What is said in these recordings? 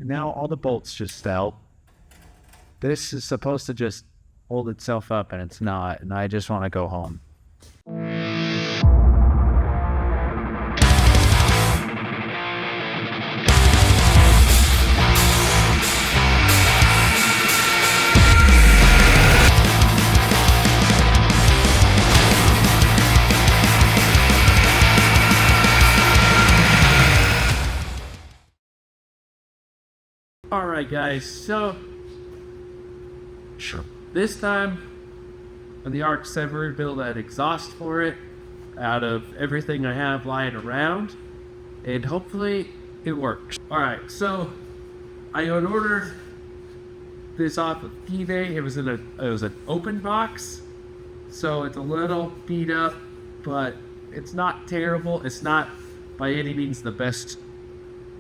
Now all the bolts just fell. This is supposed to just hold itself up, and it's not, and I just want to go home. Alright guys, so this time on the RX7 we're gonna build that exhaust for it out of everything I have lying around, and hopefully it works. Alright, so I had ordered this off of eBay. It was an open box, so it's a little beat up, but it's not terrible. It's not by any means the best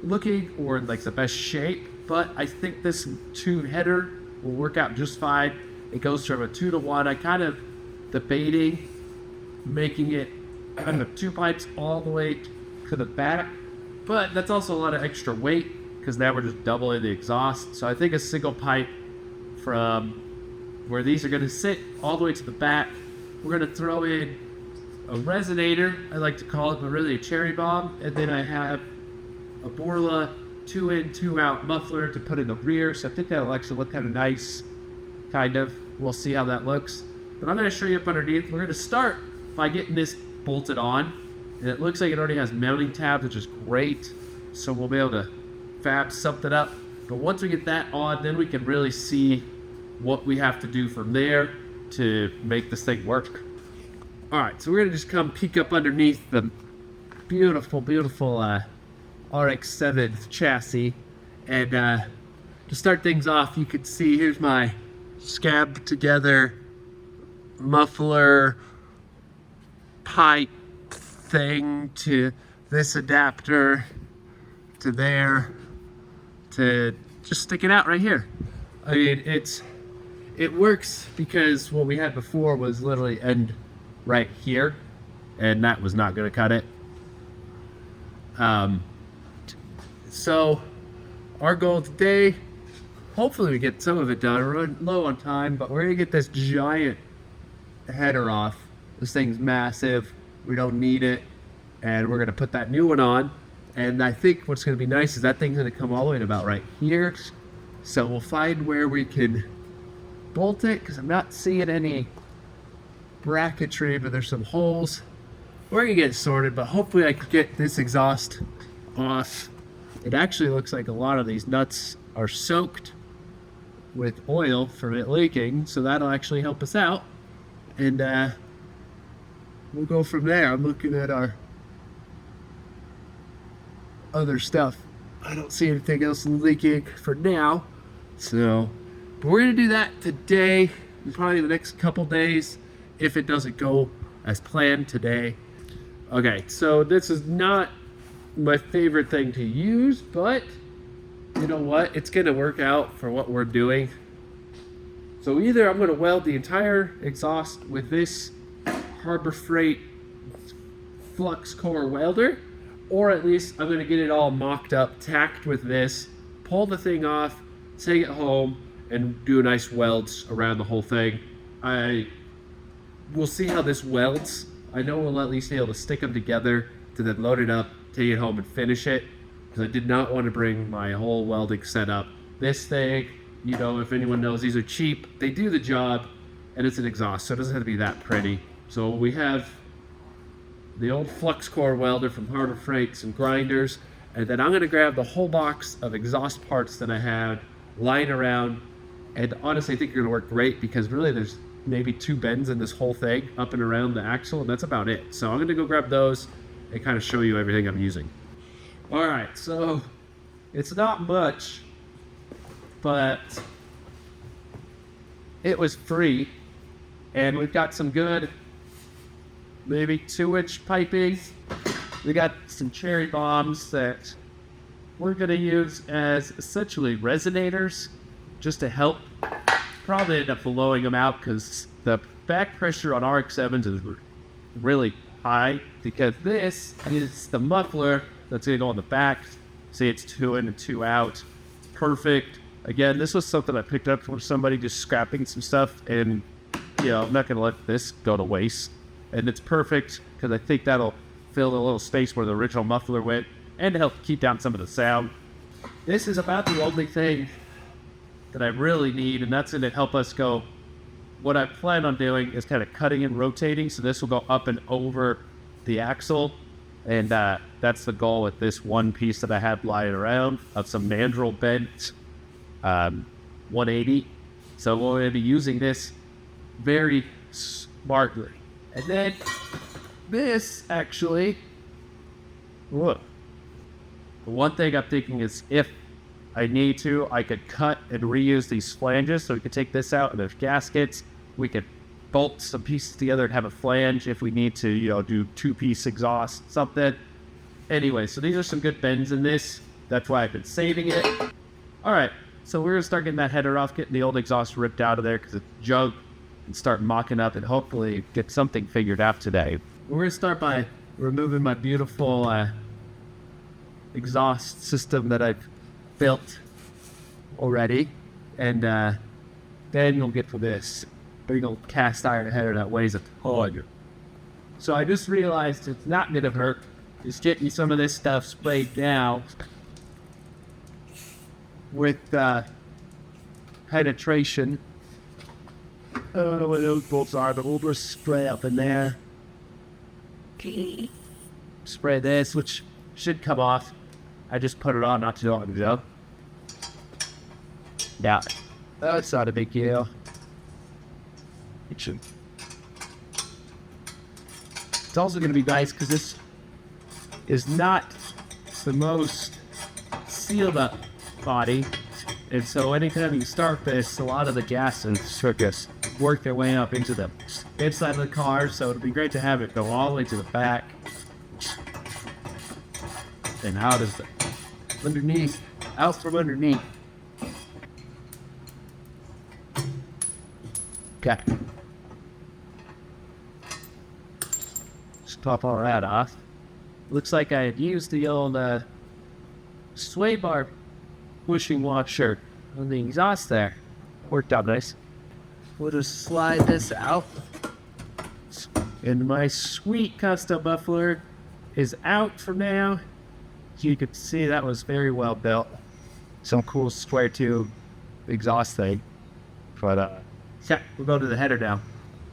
looking or like the best shape, but I think this tube header will work out just fine. It goes from a 2-to-1. I kind of debating making it kind of 2 pipes all the way to the back, but that's also a lot of extra weight because now we're just doubling the exhaust. So I think a single pipe from where these are going to sit all the way to the back. We're going to throw in a resonator, I like to call it, but really a cherry bomb, and then I have a Borla 2-in, 2-out muffler to put in the rear, so I think that'll actually look kind of nice, kind of. We'll see how that looks. But I'm going to show you up underneath. We're going to start by getting this bolted on, and it looks like it already has mounting tabs, which is great, so we'll be able to fab something up. But once we get that on, then we can really see what we have to do from there to make this thing work. Alright, so we're going to just come peek up underneath the beautiful, beautiful RX7 chassis, and to start things off, you can see here's my scabbed together muffler pipe thing to this adapter to there to just sticking out right here. I mean, it works because what we had before was literally end right here, and that was not going to cut it. So our goal today, hopefully we get some of it done. We're running low on time, but we're gonna get this giant header off. This thing's massive, we don't need it, and we're gonna put that new one on. And I think what's gonna be nice is that thing's gonna come all the way to about right here. So we'll find where we can bolt it, because I'm not seeing any bracketry, but there's some holes. We're gonna get it sorted, but hopefully I can get this exhaust off. It actually looks like a lot of these nuts are soaked with oil from it leaking, so that'll actually help us out, and we'll go from there. I'm looking at our other stuff. I don't see anything else leaking for now, so but we're gonna do that today, probably the next couple days, if it doesn't go as planned today. Okay, so this is not my favorite thing to use, but you know what, it's gonna work out for what we're doing. So either I'm gonna weld the entire exhaust with this Harbor Freight flux core welder, or at least I'm gonna get it all mocked up, tacked with this, pull the thing off, take it home, and do nice welds around the whole thing. We'll see how this welds. I know we'll at least be able to stick them together to then load it up, take it home and finish it, because I did not want to bring my whole welding setup. This thing, you know, if anyone knows, these are cheap, they do the job, and it's an exhaust, so it doesn't have to be that pretty. So we have the old flux core welder from Harbor Freight, some grinders, and then I'm going to grab the whole box of exhaust parts that I had lying around, and honestly I think they're going to work great, because really there's maybe 2 bends in this whole thing up and around the axle, and that's about it. So I'm going to go grab those and kind of show you everything I'm using. Alright, so it's not much, but it was free, and we've got some good, maybe 2-inch piping. We got some cherry bombs that we're going to use as essentially resonators, just to help. Probably end up blowing them out, because the back pressure on RX7s is really high, because this is the muffler that's going to go on the back. See, it's 2 in and 2 out. perfect. Again, this was something I picked up from somebody just scrapping some stuff, and I'm not gonna let this go to waste. And it's perfect because I think that'll fill the little space where the original muffler went and help keep down some of the sound. This is about the only thing that I really need, and that's going to help us go. What I plan on doing is kind of cutting and rotating, so this will go up and over the axle, and that's the goal with this one piece that I have lying around of some mandrel bent 180. So we're going to be using this very smartly. And then this actually, look, the one thing I'm thinking is if I need to, I could cut and reuse these flanges. So we could take this out and there's gaskets. We could bolt some pieces together and have a flange if we need to, do 2-piece exhaust, something. Anyway, so these are some good bends in this. That's why I've been saving it. All right, so we're gonna start getting that header off, getting the old exhaust ripped out of there because it's junk, and start mocking up and hopefully get something figured out today. We're gonna start by removing my beautiful exhaust system that I've built already, and then you'll get to this big old cast iron header that weighs a ton. So I just realized it's not gonna hurt is getting some of this stuff sprayed down with penetration. I don't know what those bolts are, but we'll just spray up in there. Spray this, which should come off. I just put it on not too long ago. Yeah, that's not a big deal. It should. It's also going to be nice because this is not the most sealed up body. And so anytime you start this, a lot of the gas and circuits work their way up into the inside of the car. So it'd be great to have it go all the way to the back. And out is the underneath, out from underneath. Okay. Just pop all that off. Looks like I had used the old sway bar bushing washer on the exhaust there. Worked out nice. We'll just slide this out. And my sweet custom muffler is out for now. You can see that was very well built. Some cool square tube exhaust thing. But yeah, we'll go to the header now.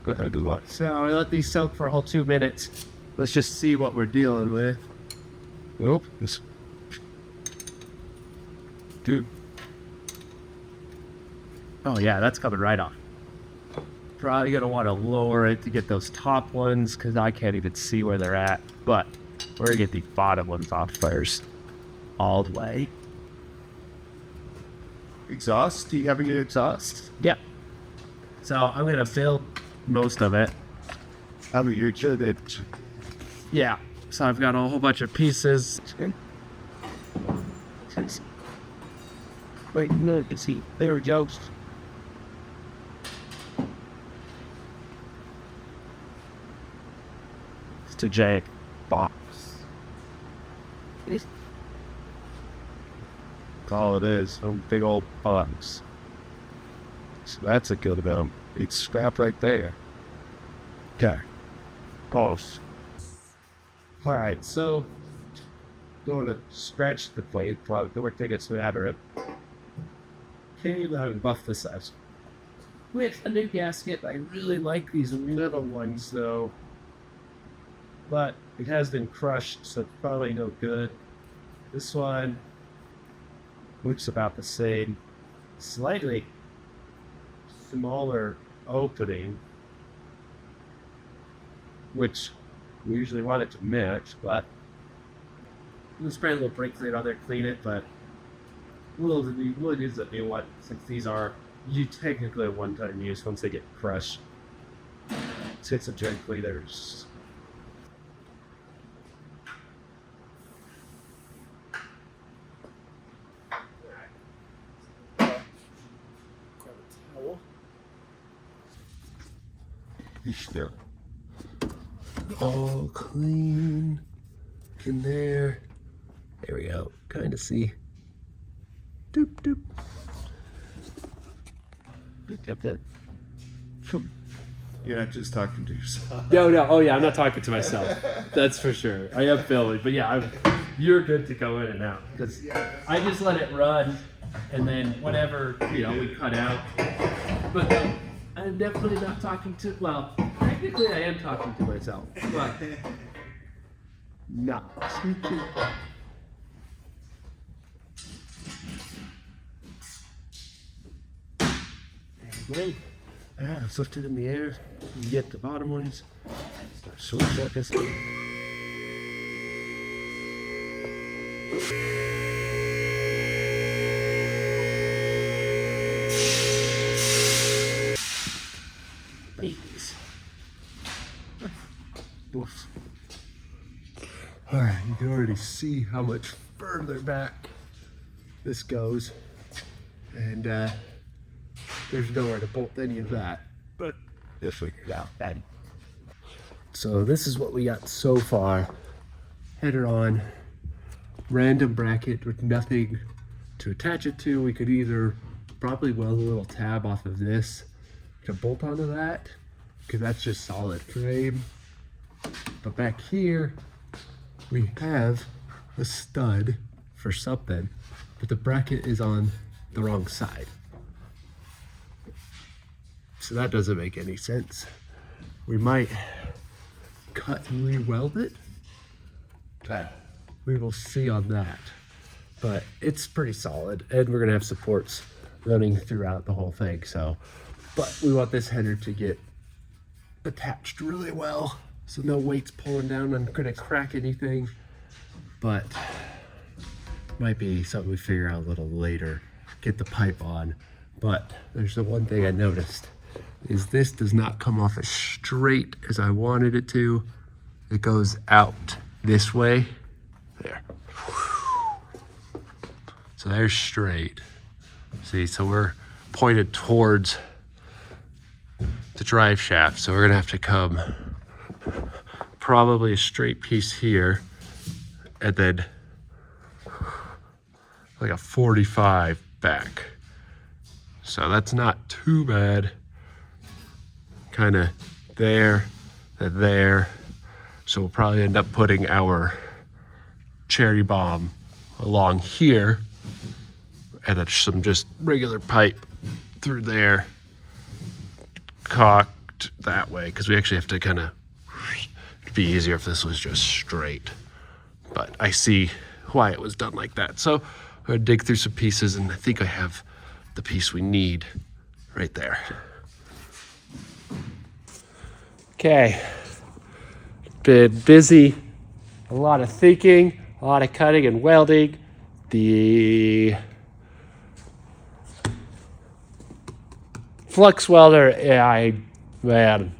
Go ahead, do what? So I let these soak for a whole 2 minutes. Let's just see what we're dealing with. Nope. Dude. Oh yeah, that's coming right off. Probably gonna want to lower it to get those top ones because I can't even see where they're at. But we're gonna get the bottom ones off first. All the way. Exhaust? Do you have any exhaust? Yep. So I'm gonna fill most of it. How about your kid? Yeah. So I've got a whole bunch of pieces. Wait, no, see, there we go. It's a giant box. That's all it is, a big old box. So that's a good amount. It's scrap right there. Okay. Pause. Alright, so going to stretch the plate, probably we're taking some out of it. Came out and buff this out. With a new gasket, I really like these little ones though. But it has been crushed, so it's probably no good. This one looks about the same. Slightly smaller opening, which we usually want it to match, but we'll spray a little brake clean on there, clean it, but we'll use a new one since these are technically a one-time use once they get crushed. Six of jet cleaners. There. All clean in there. There we go. Kind of see Doop, doop. Yep, that. You're not just talking to yourself. No. Oh yeah, I'm not talking to myself. That's for sure. I am filming, but yeah, you're good to go in and out because I just let it run, and then whatever we cut out. But I'm definitely not talking to. Well, technically I am talking to myself, but not. Great. Let's lift it in the air. You get the bottom ones. Start switch like this. Babies. All right, you can already see how much further back this goes, and there's nowhere to bolt any of that, but you'll figure it out. So this is what we got so far. Header on, random bracket with nothing to attach it to. We could either probably weld a little tab off of this to bolt onto that, because that's just solid frame. But back here, we have a stud for something, but the bracket is on the wrong side. So that doesn't make any sense. We might cut and re-weld it. We will see on that. But it's pretty solid, and we're gonna have supports running throughout the whole thing. So, but we want this header to get attached really well, so no weight's pulling down and gonna crack anything. But might be something we figure out a little later. Get the pipe on. But there's the one thing I noticed is this does not come off as straight as I wanted it to. It goes out this way. There. So there's straight. See, so we're pointed towards the drive shaft. So we're gonna have to come probably a straight piece here and then like a 45 back. So that's not too bad. Kind of there and there. So we'll probably end up putting our cherry bomb along here and then some just regular pipe through there, cocked that way, because we actually have to kind of, it'd be easier if this was just straight, but I see why it was done like that. So I'm gonna dig through some pieces, and I think I have the piece we need right there. Okay, been busy, a lot of thinking, a lot of cutting and welding. The flux welder, man,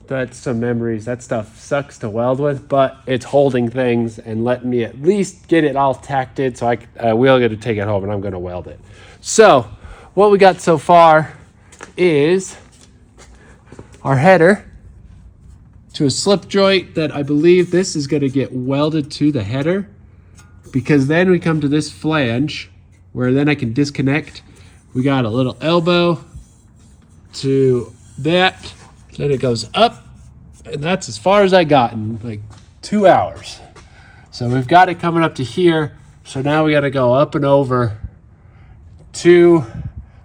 that's some memories. That stuff sucks to weld with, but it's holding things and letting me at least get it all tacked in, so we're going to take it home and I'm going to weld it. So what we got so far is our header to a slip joint that I believe this is going to get welded to the header, because then we come to this flange where then I can disconnect. We got a little elbow to that, then it goes up, and that's as far as I got in like 2 hours. So we've got it coming up to here. So now we got to go up and over to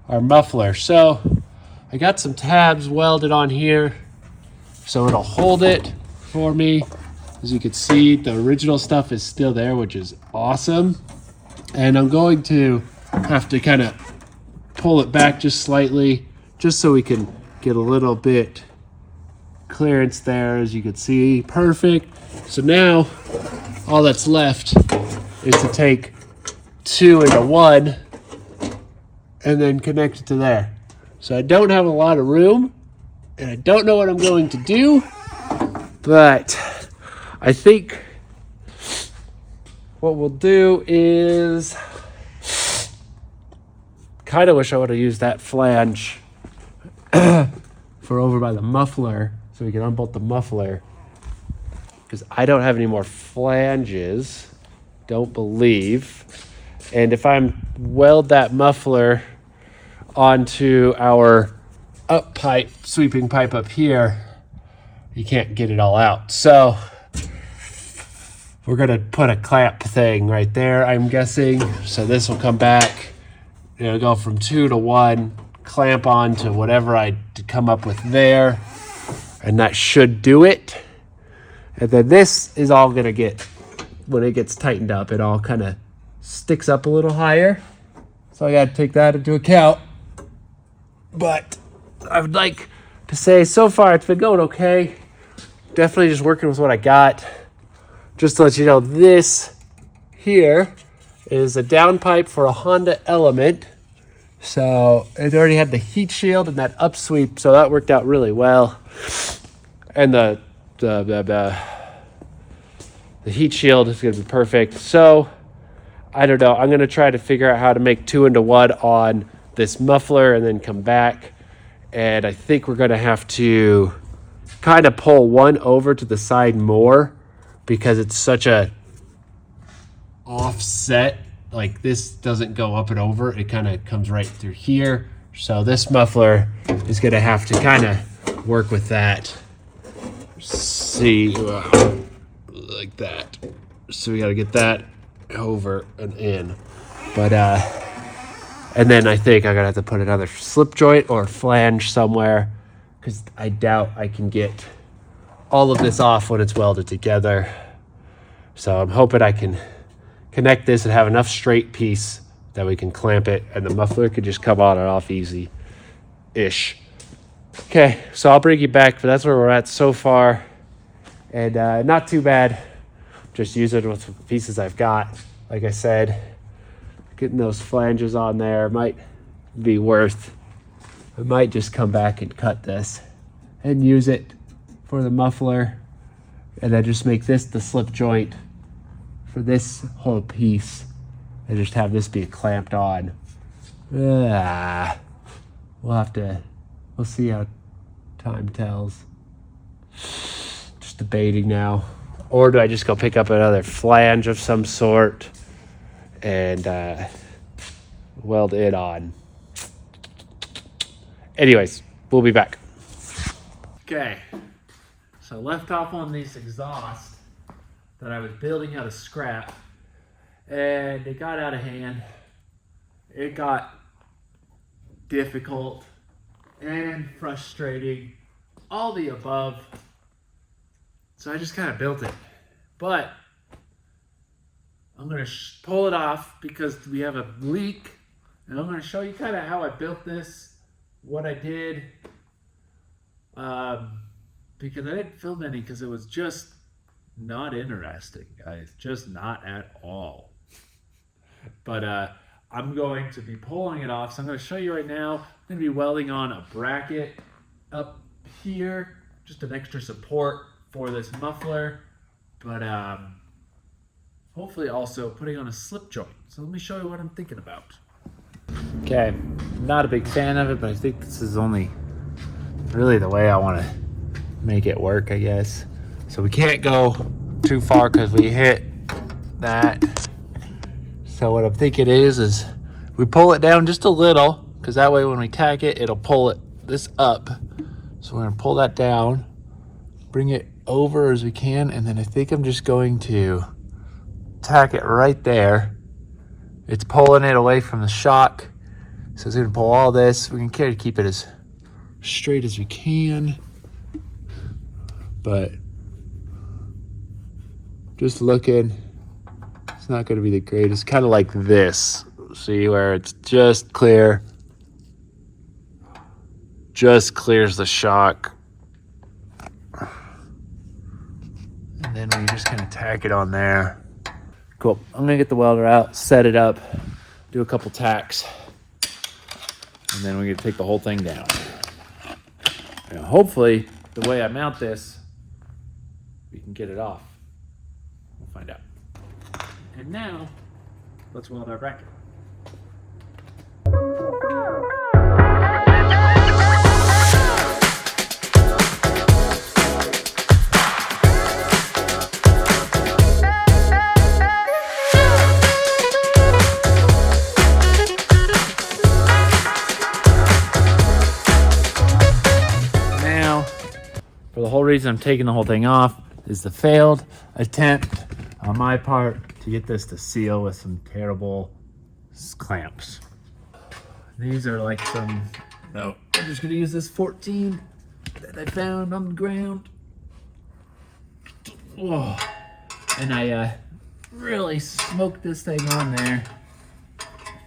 our muffler. So I got some tabs welded on here, so it'll hold it for me. As you can see, the original stuff is still there, which is awesome. And I'm going to have to kind of pull it back just slightly, just so we can get a little bit clearance there. As you can see, perfect. So now all that's left is to take 2 into 1 and then connect it to there. So I don't have a lot of room, and I don't know what I'm going to do, but I think what we'll do is, kind of wish I would have used that flange for over by the muffler, so we can unbolt the muffler, because I don't have any more flanges, don't believe. And if I'm weld that muffler onto our up pipe, sweeping pipe up here, you can't get it all out. So we're gonna put a clamp thing right there, I'm guessing. So this will come back. It'll go from 2 to 1, clamp on to whatever I come up with there. And that should do it. And then this is all gonna get, when it gets tightened up, it all kind of sticks up a little higher. So I gotta take that into account. But I would like to say so far it's been going okay. Definitely just working with what I got. Just to let you know, this here is a downpipe for a Honda Element. So it already had the heat shield and that upsweep, so that worked out really well. And the heat shield is going to be perfect. So I don't know. I'm going to try to figure out how to make 2 into 1 on this muffler and then come back. And I think we're going to have to kind of pull one over to the side more because it's such a offset. Like this doesn't go up and over. It kind of comes right through here. So this muffler is going to have to kind of work with that. See, like that. So we got to get that over and in. But, and then I think I'm going to have to put another slip joint or flange somewhere because I doubt I can get all of this off when it's welded together. So I'm hoping I can connect this and have enough straight piece that we can clamp it and the muffler could just come on and off easy-ish. Okay, so I'll bring you back, but that's where we're at so far. And not too bad. Just use it with the pieces I've got. Like I said, getting those flanges on there might be worth. I might just come back and cut this and use it for the muffler. And then just make this the slip joint for this whole piece. And just have this be clamped on. We'll see how time tells. Just debating now. Or do I just go pick up another flange of some sort and weld it on? Anyways, we'll be back. Okay, so left off on these exhausts that I was building out of scrap, and it got out of hand. It got difficult and frustrating, all the above. So I just kind of built it. But I'm going to pull it off because we have a leak. And I'm going to show you kind of how I built this, what I did. Because I didn't film any because it was just not interesting, guys. Just not at all. But I'm going to be pulling it off. So I'm going to show you right now. I'm going to be welding on a bracket up here. Just an extra support for this muffler, but hopefully also putting on a slip joint. So let me show you what I'm thinking about. Okay, I'm not a big fan of it, but I think this is only really the way I want to make it work, I guess. So we can't go too far because we hit that. So what I'm thinking is we pull it down just a little, because that way when we tack it, it'll pull this up. So we're gonna pull that down, bring it over as we can, and then I think I'm just going to tack it right there. It's pulling it away from the shock, so it's gonna pull all this. We can try to keep it as straight as we can, but just looking, it's not gonna be the greatest. Kind of like this, see where it's just clear, just clears the shock. And then we just kind of tack it on there. Cool. I'm gonna get the welder out, set it up, do a couple tacks, and then we're gonna take the whole thing down. And hopefully, the way I mount this, we can get it off. We'll find out. And now, let's weld our bracket. whole reason I'm taking the whole thing off is the failed attempt on my part to get this to seal with some terrible clamps. These are like some, no, I'm just gonna use this 14 that I found on the ground. Oh, and I really smoked this thing on there,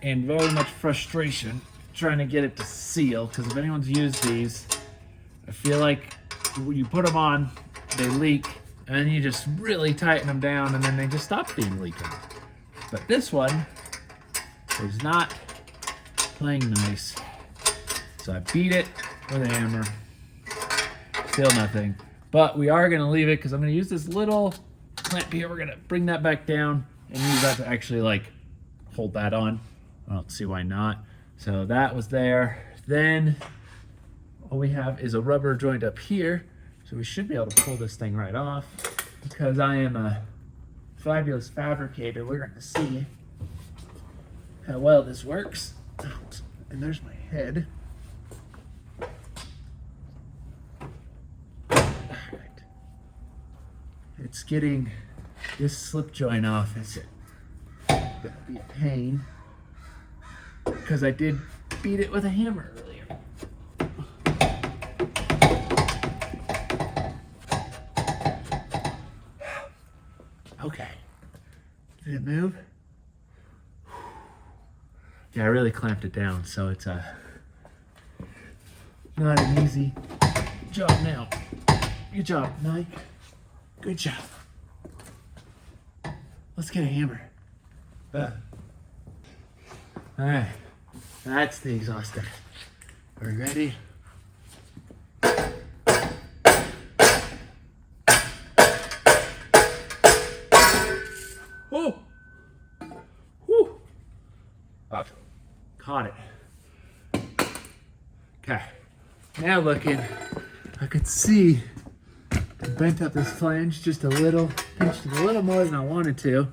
and very much frustration trying to get it to seal, because if anyone's used these, I feel like when you put them on, they leak, and then you just really tighten them down, and then they just stop being leaking. But this one is not playing nice. So I beat it with a hammer. Still nothing. But we are gonna leave it because I'm gonna use this little clamp here. We're gonna bring that back down and use that to actually like hold that on. I don't see why not. So that was there. Then all we have is a rubber joint up here. So we should be able to pull this thing right off. Because I am a fabulous fabricator, we're gonna see how well this works. And there's my head. Alright. It's getting this slip joint off. It's gonna be a pain. Because I did beat it with a hammer earlier. Okay. Did it move? Yeah, I really clamped it down, so it's not an easy job now. Good job, Mike. Good job. Let's get a hammer. All right, that's the exhaust deck. Are we ready? Oh! Whew! Up. Caught it. Okay. Now looking, I could see I bent up this flange just a little, pinched it a little more than I wanted to.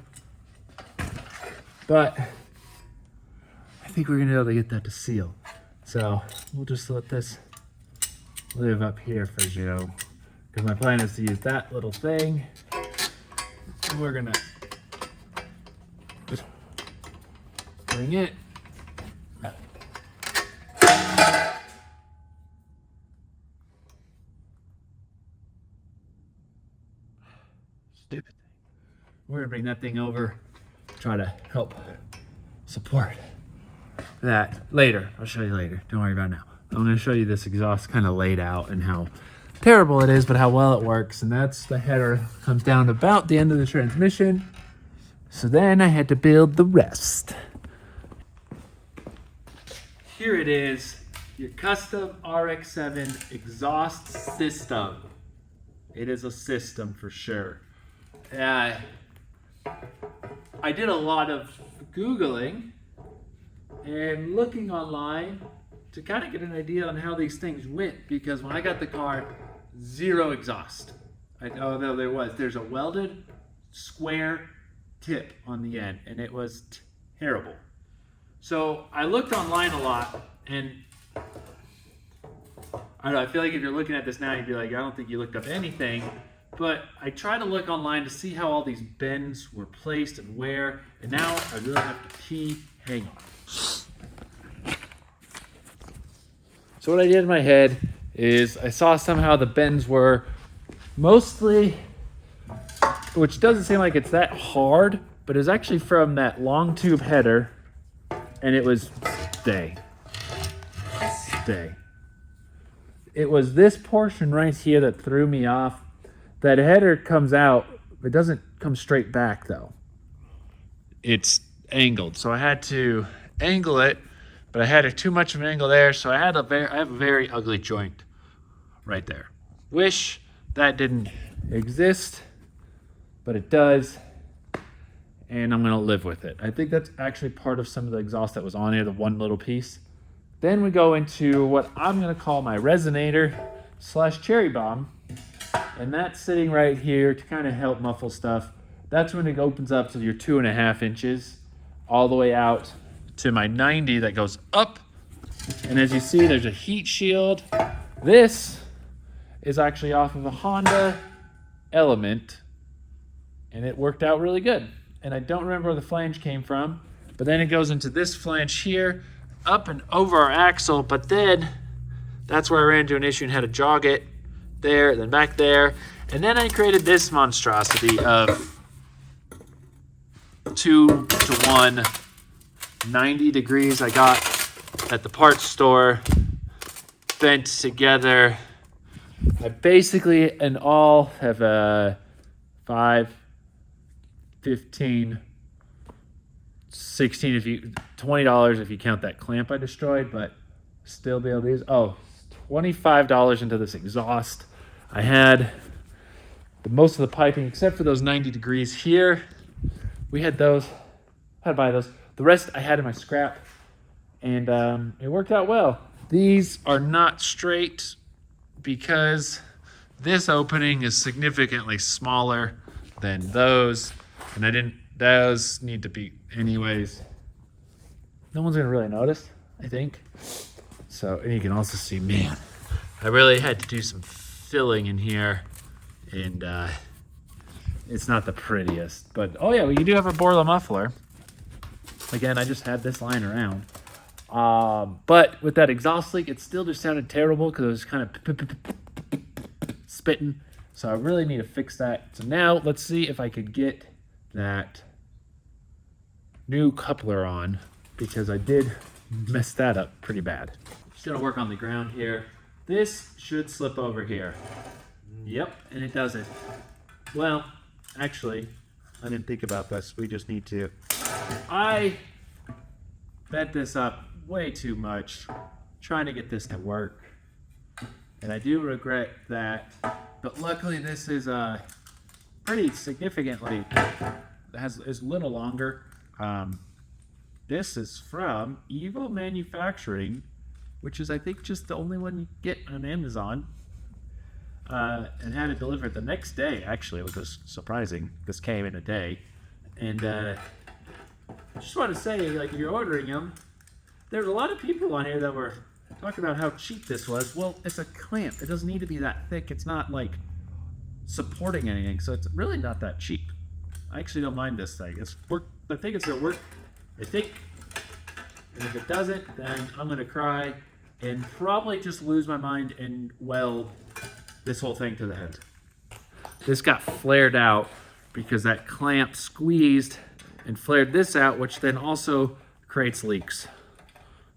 But I think we're gonna be able to get that to seal. So we'll just let this live up here for Joe. Because my plan is to use that little thing. And we're gonna just bring it up. Stupid thing. We're gonna bring that thing over, try to help support that later. I'll show you later. Don't worry about it now. I'm gonna show you this exhaust kind of laid out and how terrible it is, but how well it works. And that's the header. Comes down to about the end of the transmission. So then I had to build the rest. Here it is, your custom RX7 exhaust system. It is a system for sure. I did a lot of Googling and looking online to kind of get an idea on how these things went, because when I got the car, zero exhaust. Oh no, there's a welded square tip on the end, and it was terrible. So I looked online a lot, and I don't know, I feel like if you're looking at this now, you'd be like, I don't think you looked up anything. But I tried to look online to see how all these bends were placed and where, and now I really have to key hang on. So what I did in my head is I saw somehow the bends were mostly, which doesn't seem like it's that hard, but it was actually from that long tube header, and it was stay. It was this portion right here that threw me off. That header comes out, it doesn't come straight back though. It's angled, so I had to angle it, but I had too much of an angle there, so I have a very ugly joint right there. Wish that didn't exist, but it does, and I'm gonna live with it. I think that's actually part of some of the exhaust that was on here, the one little piece. Then we go into what I'm gonna call my resonator / cherry bomb. And that's sitting right here to kind of help muffle stuff. That's when it opens up to your 2.5 inches all the way out to my 90 that goes up. And as you see, there's a heat shield. This is actually off of a Honda Element, and it worked out really good. And I don't remember where the flange came from, but then it goes into this flange here, up and over our axle, but then that's where I ran into an issue and had to jog it there, then back there, and then I created this monstrosity of 2 to 1, 90 degrees I got at the parts store, bent together. I basically in all have a 5, 15, 16 if you $20 if you count that clamp I destroyed, but still be able to use. Oh, $25 into this exhaust. I had most of the piping except for those 90 degrees here. We had those. I had to buy those. The rest I had in my scrap, and it worked out well. These are not straight because this opening is significantly smaller than those, and those need to be anyways. No one's gonna really notice, I think. So, and you can also see, man, I really had to do some filling in here, and it's not the prettiest, but oh yeah, well, you do have a Borla muffler. Again, I just had this lying around. But with that exhaust leak, it still just sounded terrible because it was kind of spitting. So I really need to fix that. So now let's see if I could get that new coupler on, because I did mess that up pretty bad. Just gonna work on the ground here. This should slip over here. Yep, and it doesn't. Well, actually, I didn't think about this. We just need to. I bent this up way too much trying to get this to work, and I do regret that, but luckily this is pretty significantly is a little longer. This is from Evil Manufacturing, which is I think just the only one you get on Amazon, and had it delivered the next day, actually, which was surprising. This came in a day, and I just want to say, like, if you're ordering them, there's a lot of people on here that were talking about how cheap this was. Well, it's a clamp. It doesn't need to be that thick. It's not like supporting anything, so it's really not that cheap. I actually don't mind this thing. It's work. I think it's gonna work. I think, and if it doesn't, then I'm gonna cry and probably just lose my mind and weld this whole thing to the head. This got flared out because that clamp squeezed and flared this out, which then also creates leaks.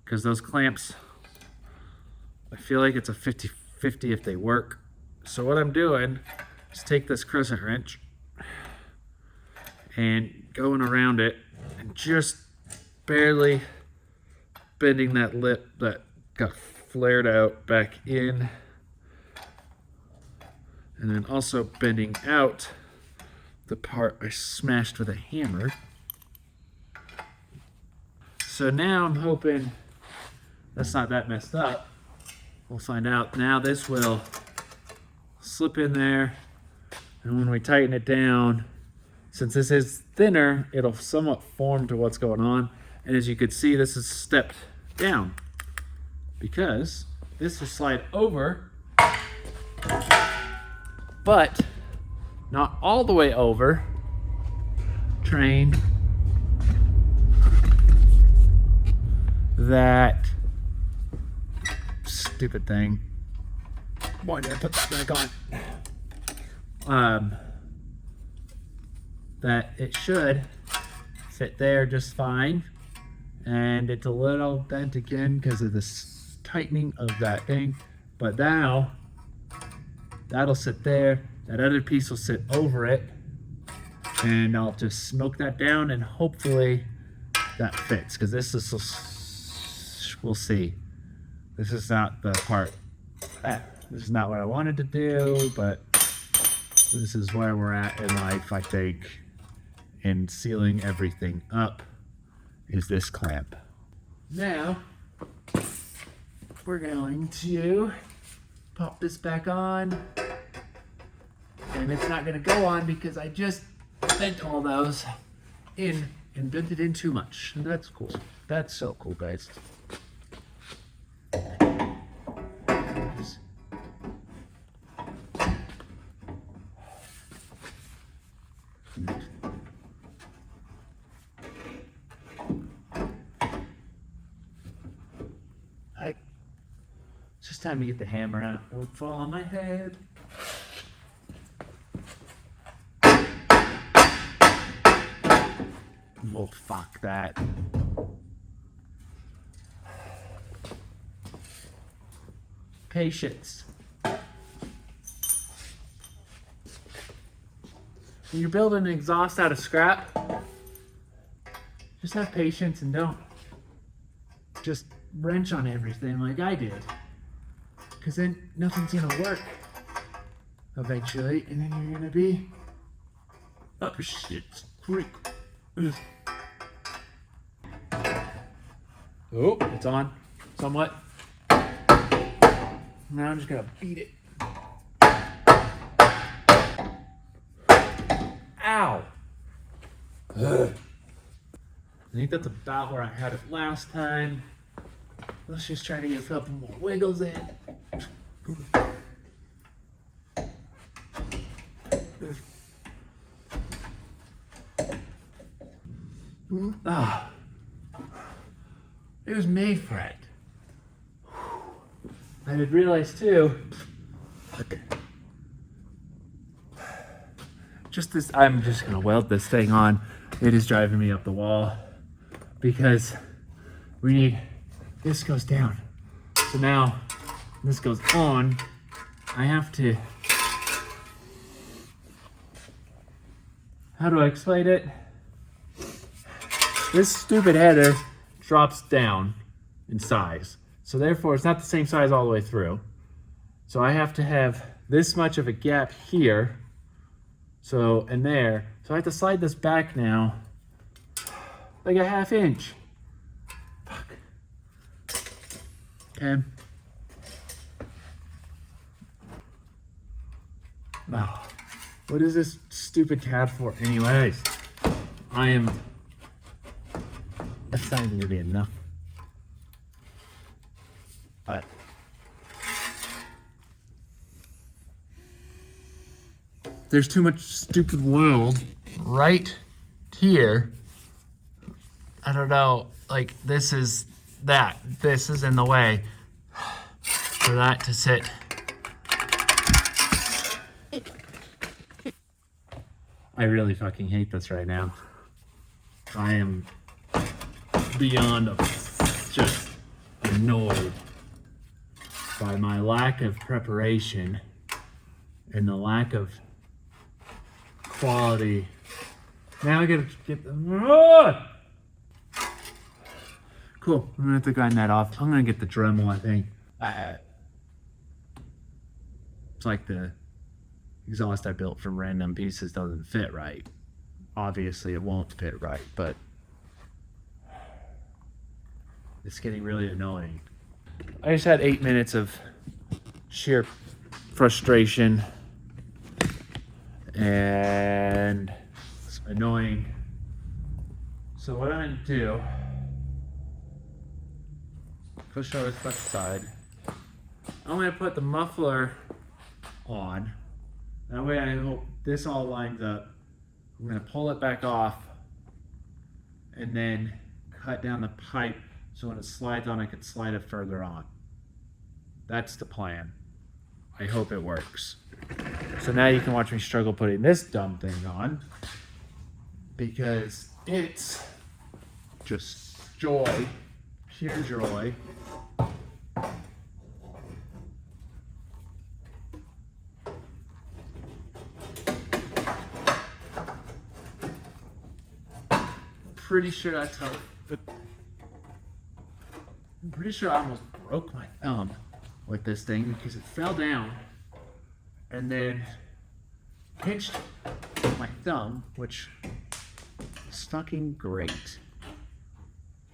Because those clamps, I feel like it's a 50-50 if they work. So what I'm doing is take this crescent wrench and going around it and just barely bending that lip that got flared out back in. And then also bending out the part I smashed with a hammer. So now I'm hoping that's not that messed up. We'll find out. Now this will slip in there, and when we tighten it down, since this is thinner, it'll somewhat form to what's going on. And as you can see, this is stepped down because this will slide over, but not all the way over. Train that stupid thing. Why did I put that back on? That it should fit there just fine, and it's a little bent again because of this tightening of that thing, but now that'll sit there, that other piece will sit over it, and I'll just smoke that down and hopefully that fits, because this is, we'll see. This is not the part, this is not what I wanted to do, but this is where we're at in life, I think, in sealing everything up, is this clamp. Now, we're going to pop this back on, and it's not going to go on because I just bent all those in and bent it in too much. And that's cool. That's so cool, guys. It's just time to get the hammer out. Don't fall on my head. Oh, fuck that. Patience. When you're building an exhaust out of scrap, just have patience and don't just wrench on everything like I did. Because then nothing's gonna work eventually, and then you're gonna be, oh shit, quick. Oh, it's on somewhat. Now I'm just gonna beat it. Ow! Ugh. I think that's about where I had it last time. Let's just try to get a couple more wiggles in. Ah, it was made for it. I did realize too. I'm just gonna weld this thing on. It is driving me up the wall because this goes down. So now this goes on. I have to, how do I explain it? This stupid header drops down in size. So therefore it's not the same size all the way through. So I have to have this much of a gap here. So, and there. So I have to slide this back now like a ½ inch. Fuck. Okay. Oh, what is this stupid tab for anyways? That's not even gonna be enough. But there's too much stupid weld right here. I don't know, like this is in the way for that to sit. I really fucking hate this right now. I am beyond just annoyed by my lack of preparation and the lack of quality. Now I gotta get the. Cool. I'm gonna have to grind that off. I'm gonna get the Dremel, I think. It's like the exhaust I built from random pieces doesn't fit right. Obviously, it won't fit right, but it's getting really annoying. I just had 8 minutes of sheer frustration and it's annoying. So what I'm gonna do, push over this left side. I'm gonna put the muffler on. That way I hope this all lines up. I'm gonna pull it back off and then cut down the pipe so when it slides on, I can slide it further on. That's the plan. I hope it works. So now you can watch me struggle putting this dumb thing on because it's just joy, sheer joy. Pretty sure that's how. I'm pretty sure I almost broke my thumb with this thing because it fell down and then pinched my thumb, which is fucking great.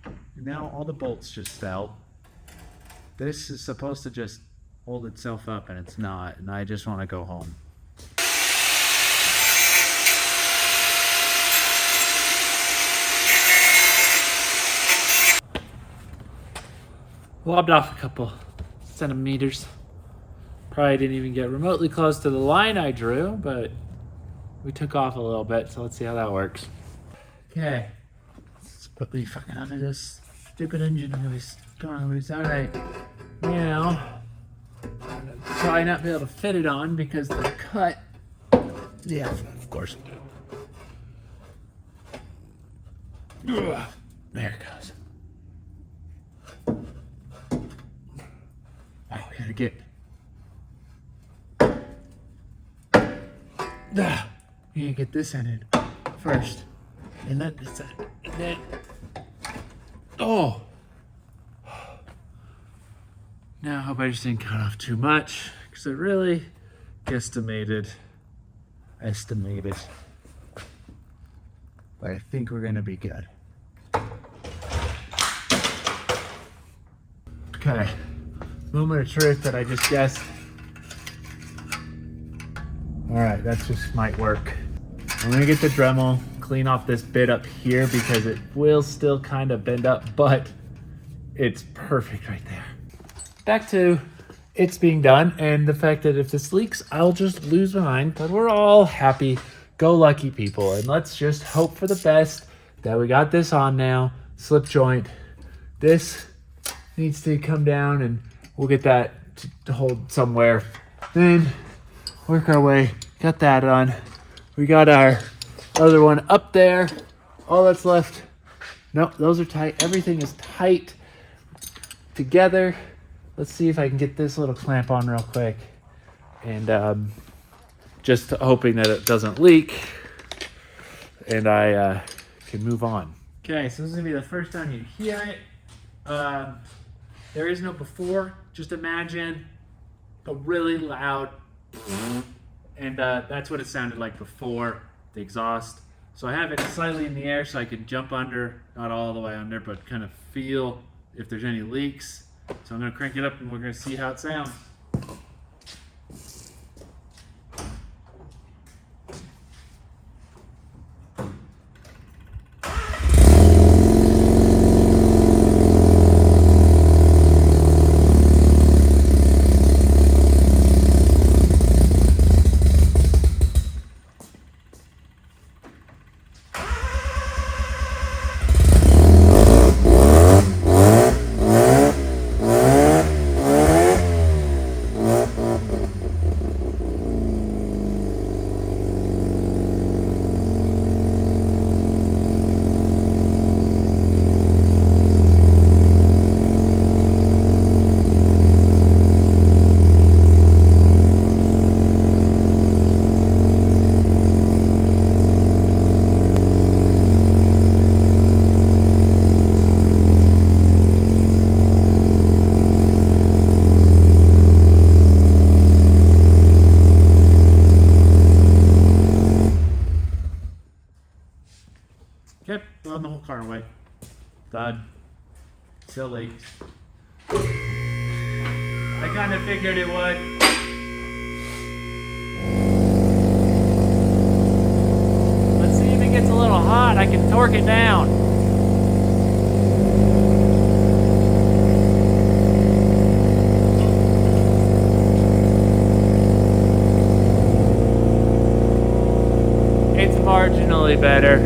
And now all the bolts just fell. This is supposed to just hold itself up and it's not, and I just want to go home. Lobbed off a couple centimeters. Probably didn't even get remotely close to the line I drew, but we took off a little bit, so let's see how that works. Okay, let's put me fucking under this stupid engine noise. Come on, noise. All right, now probably not be able to fit it on because the cut. Yeah, of course. Ugh, there it goes. Oh, we gotta get. You gotta get this ended first, and then this end, and then. Oh. Now I hope I just didn't cut off too much, because it really estimated. But I think we're gonna be good. Okay, moment of truth that I just guessed. All right, that just might work. I'm gonna get the Dremel, clean off this bit up here because it will still kind of bend up, but it's perfect right there. Back to it's being done and the fact that if this leaks, I'll just lose my mind, but we're all happy, go lucky people. And let's just hope for the best that we got this on now. Slip joint. This needs to come down and we'll get that to hold somewhere. Then work our way, got that on. We got our other one up there. All that's left, nope, those are tight. Everything is tight together. Let's see if I can get this little clamp on real quick. And just hoping that it doesn't leak. And I can move on. Okay, so this is gonna be the first time you hear it. There is no before. Just imagine a really loud, and that's what it sounded like before the exhaust. So I have it slightly in the air so I can jump under, not all the way under, but kind of feel if there's any leaks. So I'm gonna crank it up and we're gonna see how it sounds. Yep, throwing the whole car away. Done. Still leaked. I kind of figured it would. Let's see if it gets a little hot. I can torque it down. It's marginally better.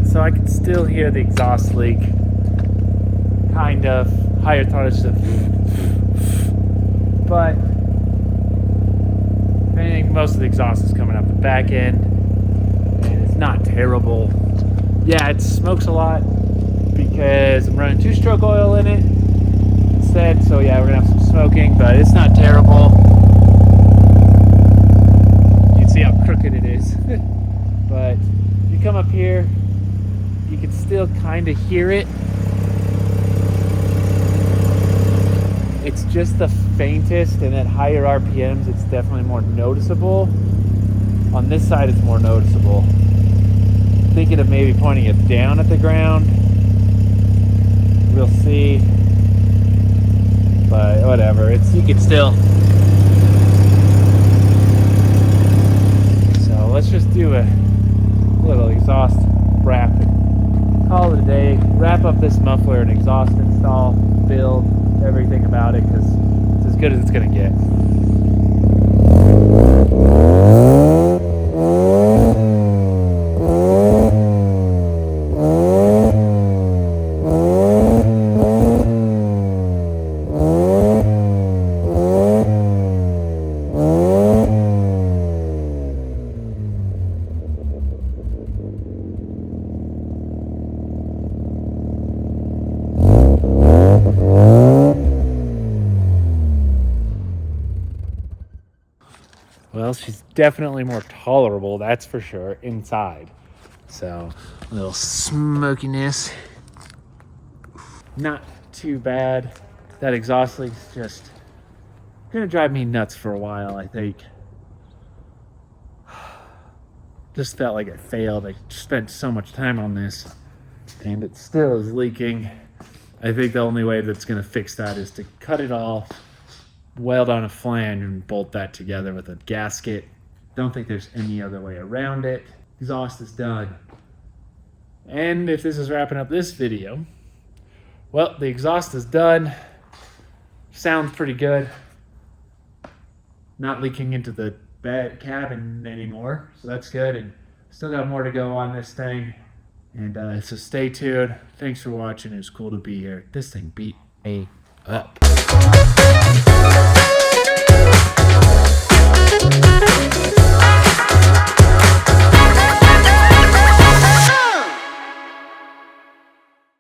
So I can still hear the exhaust leak, kind of higher throttle stuff, but I think most of the exhaust is coming up the back end, and it's not terrible. Yeah, it smokes a lot because I'm running 2-stroke oil in it instead, so yeah, we're gonna have some smoking, but it's not terrible. You can see how crooked it is. But if you come up here, you can still kind of hear it. It's just the faintest, and at higher RPMs it's definitely more noticeable. On this side it's more noticeable. Thinking of maybe pointing it down at the ground we'll see. But whatever, you can still. So let's just do a little exhaust wrap. Call it a day. Wrap up this muffler and exhaust install, build, everything about it, because it's as good as it's gonna get. Well, she's definitely more tolerable, that's for sure, inside. So, a little smokiness. Not too bad. That exhaust leak's just gonna drive me nuts for a while, I think. Just felt like it failed. I spent so much time on this, and it still is leaking. I think the only way that's gonna fix that is to cut it off, weld on a flange, and bolt that together with a gasket. Don't think there's any other way around it. Exhaust is done. And if this is wrapping up this video, well, the exhaust is done. Sounds pretty good. Not leaking into the bed cabin anymore, so that's good. And still got more to go on this thing. And so stay tuned. Thanks for watching. It was cool to be here. This thing beat me up.